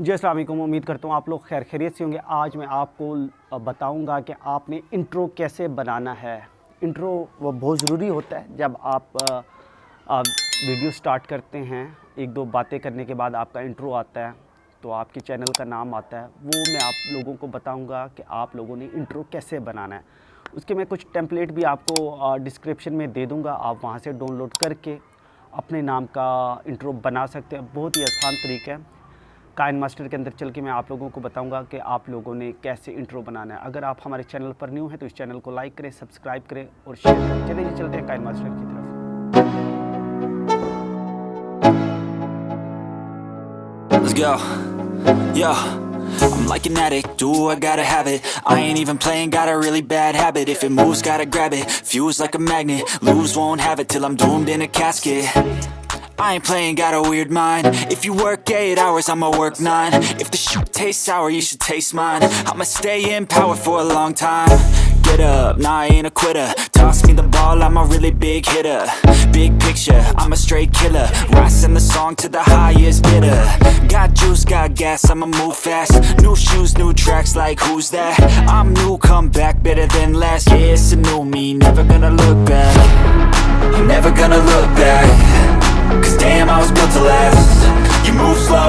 जी अस्सलाम वालेकुम। उम्मीद करता हूँ आप लोग खैर खैरियत से होंगे। आज मैं आपको बताऊंगा कि आपने इंट्रो कैसे बनाना है। इंट्रो वो बहुत ज़रूरी होता है। जब आप वीडियो स्टार्ट करते हैं, एक दो बातें करने के बाद आपका इंट्रो आता है तो आपके चैनल का नाम आता है। वो मैं आप लोगों को बताऊंगा कि आप लोगों ने इंट्रो कैसे बनाना है। उसके मैं कुछ टेम्पलेट भी आपको डिस्क्रिप्शन में दे दूँगा, आप वहाँ से डाउनलोड करके अपने नाम का इंट्रो बना सकते हैं। बहुत ही आसान तरीका है। काइनमास्टर के अंदर चल के मैं आप लोगों को बताऊंगा कि आप लोगों ने कैसे इंट्रो बनाना है। अगर आप हमारे चैनल पर न्यू हैं तो इस चैनल को लाइक करें, सब्सक्राइब करें और शेयर करें। चलिए जी चलते हैं काइनमास्टर की तरफ। Let's go. Yo, I'm like an addict, do I gotta have it. I ain't even playing, got a really bad habit. If it moves, gotta grab it, fuse like a magnet. Lose, won't have it till I'm doomed in a casket. I ain't playing, got a weird mind. If you work 8 hours, I'ma work 9. If the shit tastes sour, you should taste mine. I'ma stay in power for a long time. Get up, nah, I ain't a quitter. Toss me the ball, I'm a really big hitter. Big picture, I'm a straight killer. Rising the song to the highest bidder. Got juice, got gas, I'ma move fast. New shoes, new tracks, like who's that? I'm new, come back, better than last. Yeah, it's a new me, never gonna look back. I'm never gonna look back. Cause damn, I was built to last. You move slow,